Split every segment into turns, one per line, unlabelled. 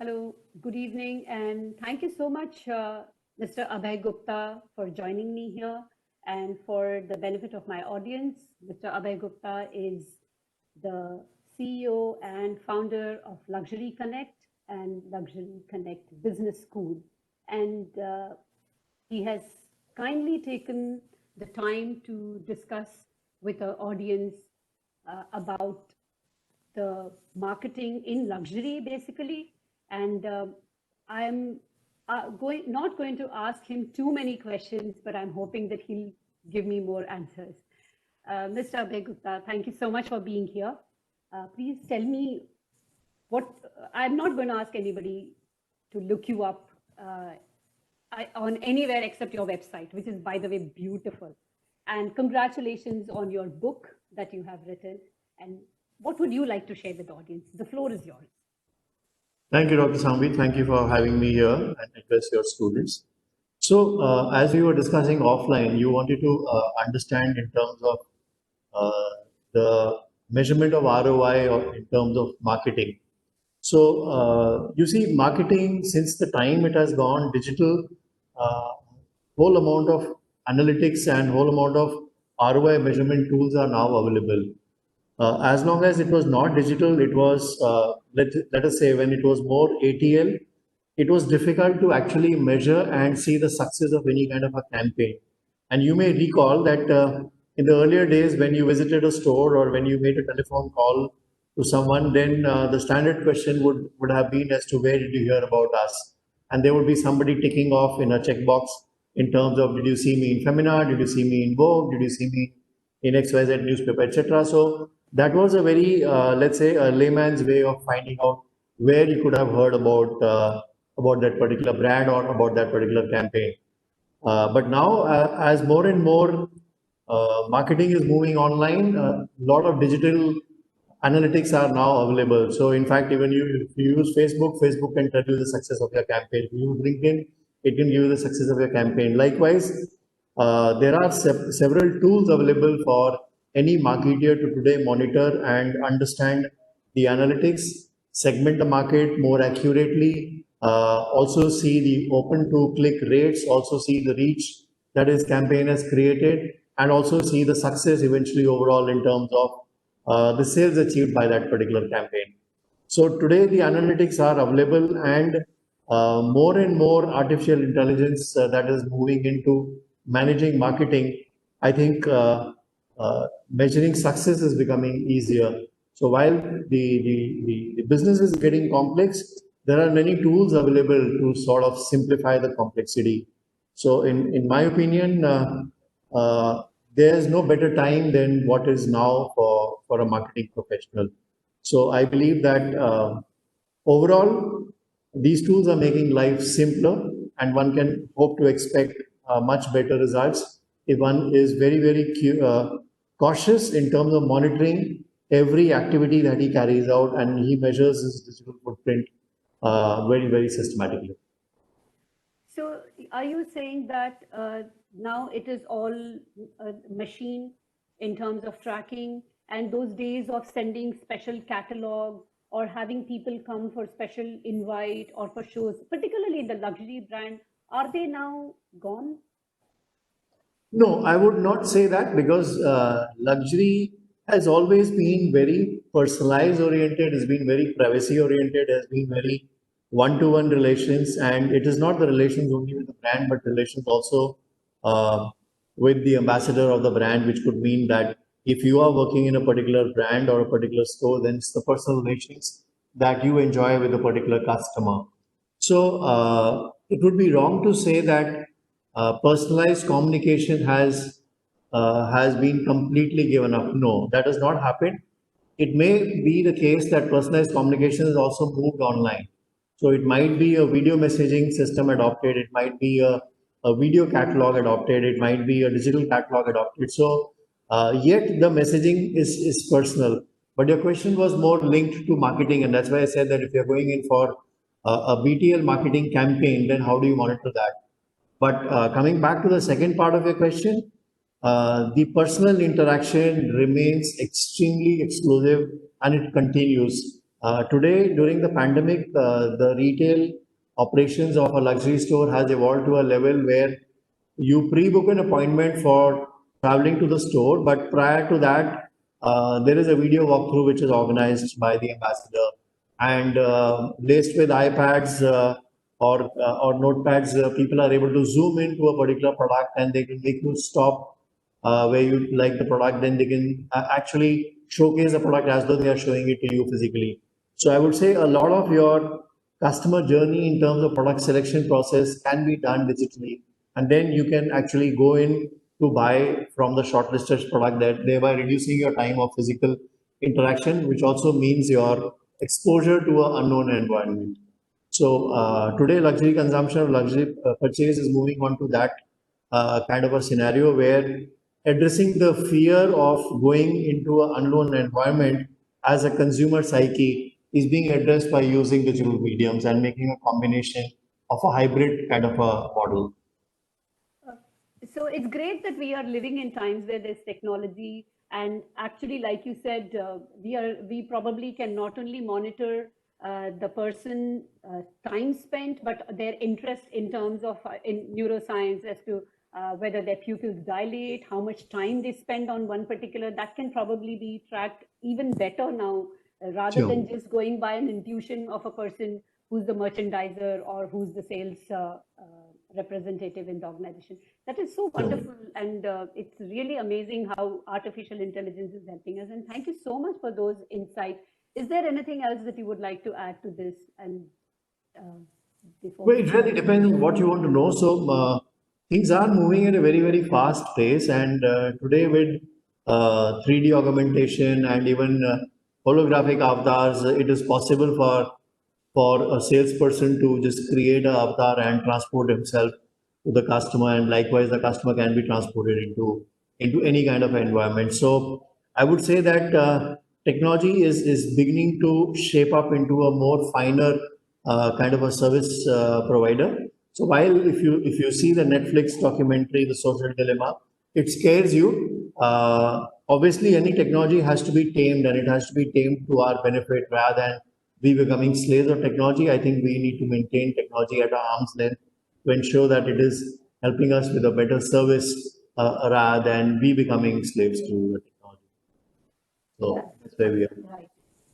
Hello, good evening, and thank you so much, Mr. Abhay Gupta, for joining me here. And for the benefit of my audience, Mr. Abhay Gupta is the CEO and founder of Luxury Connect and Luxury Connect Business School. And he has kindly taken the time to discuss with our audience about the marketing in luxury, basically. And I'm not going to ask him too many questions, but I'm hoping that he'll give me more answers. Mr. Abhay Gupta, thank you so much for being here. Please tell me what, I'm not going to ask anybody to look you up on anywhere except your website, which is, by the way, beautiful. And congratulations on your book that you have written. And what would you like to share with the audience? The floor is yours.
Thank you, Dr. Sambhi. Thank you for having me here and address your students. So, as we were discussing offline, you wanted to understand in terms of the measurement of ROI or in terms of marketing. So, you see, marketing, since the time it has gone digital, whole amount of analytics and whole amount of ROI measurement tools are now available. As long as it was not digital, it was, let us say, when it was more ATL, it was difficult to actually measure and see the success of any kind of a campaign. And you may recall that in the earlier days, when you visited a store or when you made a telephone call to someone, then the standard question would have been as to where did you hear about us? And there would be somebody ticking off in a checkbox in terms of, did you see me in Femina? Did you see me in Vogue? Did you see me in XYZ newspaper, etc.? So that was a very, let's say, a layman's way of finding out where you could have heard about that particular brand or about that particular campaign. But now, as more and more marketing is moving online, a lot of digital analytics are now available. So, in fact, even if you use Facebook, Facebook can tell you the success of your campaign. If you use LinkedIn, it can give you the success of your campaign. Likewise, there are several tools available for any marketer to today monitor and understand the analytics, segment the market more accurately, also see the open to click rates, also see the reach that his campaign has created, and also see the success eventually overall in terms of the sales achieved by that particular campaign. So today the analytics are available, and more and more artificial intelligence that is moving into managing marketing. I think measuring success is becoming easier. So while the business is getting complex, there are many tools available to sort of simplify the complexity. So in my opinion, there is no better time than what is now for a marketing professional. So I believe that overall, these tools are making life simpler, and one can hope to expect much better results if one is very, very cautious in terms of monitoring every activity that he carries out, and he measures his digital footprint very, very systematically.
So are you saying that now it is all a machine in terms of tracking, and those days of sending special catalog or having people come for special invite or for shows, particularly in the luxury brand, are they now gone?
No, I would not say that, because luxury has always been very personalized oriented, has been very privacy oriented, has been very one-to-one relations, and it is not the relations only with the brand, but relations also with the ambassador of the brand, which could mean that if you are working in a particular brand or a particular store, then it's the personal relations that you enjoy with a particular customer. So it would be wrong to say that personalized communication has been completely given up. No, that has not happened. It may be the case that personalized communication is also moved online. So it might be a video messaging system adopted. It might be a video catalog adopted. It might be a digital catalog adopted. So yet the messaging is personal. But your question was more linked to marketing, and that's why I said that if you're going in for a BTL marketing campaign, then how do you monitor that? But coming back to the second part of your question, the personal interaction remains extremely exclusive, and it continues. Today, during the pandemic, the retail operations of a luxury store has evolved to a level where you pre-book an appointment for traveling to the store, but prior to that, there is a video walkthrough which is organized by the ambassador and laced with iPads or notepads. People are able to zoom into a particular product and they can make you stop where you like the product. Then they can actually showcase the product as though they are showing it to you physically. So I would say a lot of your customer journey in terms of product selection process can be done digitally, and then you can actually go in to buy from the shortlisted product, that thereby reducing your time of physical interaction, which also means your exposure to an unknown environment. So today, luxury consumption or luxury purchase is moving on to that kind of a scenario where addressing the fear of going into an unknown environment as a consumer psyche is being addressed by using digital mediums and making a combination of a hybrid kind of a model.
So it's great that we are living in times where there's technology, and actually, like you said, we probably can not only monitor the person time spent, but their interest in terms of in neuroscience as to whether their pupils dilate, how much time they spend on one particular. That can probably be tracked even better now, rather than just going by an intuition of a person who's the merchandiser or who's the sales representative in the organization. That is so wonderful, and it's really amazing how artificial intelligence is helping us. And thank you so much for those insights. Is there anything else that you would like to add to this? And before
Well, it really depends on what you want to know. So things are moving at a very, very fast pace, and today with 3D augmentation and even holographic avatars, it is possible for a salesperson to just create an avatar and transport himself to the customer, and likewise the customer can be transported into any kind of environment. So I would say that technology is beginning to shape up into a more finer kind of a service provider. So while if you see the Netflix documentary, The Social Dilemma, it scares you. Obviously, any technology has to be tamed, and it has to be tamed to our benefit rather than we becoming slaves of technology. I think we need to maintain technology at our arm's length to ensure that it is helping us with a better service rather than we becoming slaves to the technology. So that's where we are.
right.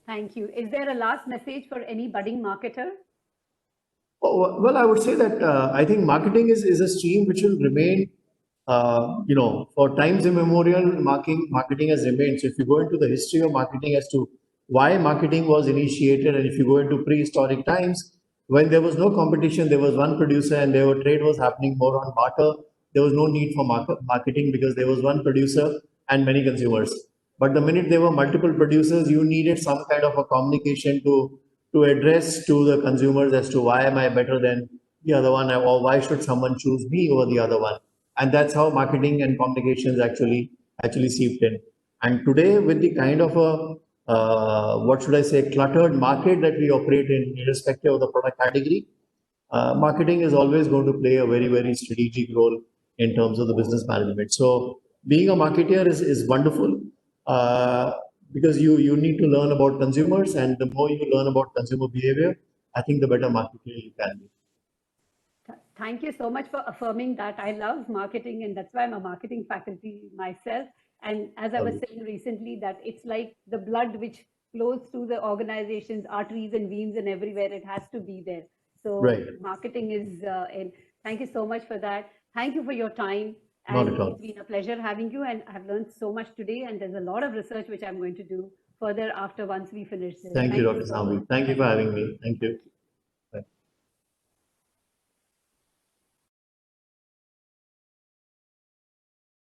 Thank you. Is there a last message for any budding marketer?
Oh, well, I would say that I think marketing is a stream which will remain, for times immemorial, marketing has remained. So if you go into the history of marketing as to why marketing was initiated, and if you go into prehistoric times, when there was no competition, there was one producer and trade was happening more on barter. There was no need for marketing because there was one producer and many consumers. But the minute there were multiple producers, you needed some kind of a communication to address to the consumers as to why am I better than the other one, or why should someone choose me over the other one. And that's how marketing and communications actually seeped in. And today, with the kind of a what should I say, cluttered market that we operate in, irrespective of the product category, marketing is always going to play a very, very strategic role in terms of the business management. So being a marketer is wonderful because you need to learn about consumers, and the more you learn about consumer behavior, I think the better marketer you can be.
Thank you so much for affirming that. I love marketing, and that's why I'm a marketing faculty myself. And as I was saying recently, that it's like the blood which flows through the organization's arteries and veins and everywhere, it has to be there. So
Right.
marketing is in. Thank you so much for that. Thank you for your time.
Not
And
at all.
it's been a pleasure having you. And I've learned so much today. And there's a lot of research which I'm going to do further after once we finish this.
Thank you, Dr.
so
Sambhi.
much.
Thank you for having me. Thank you.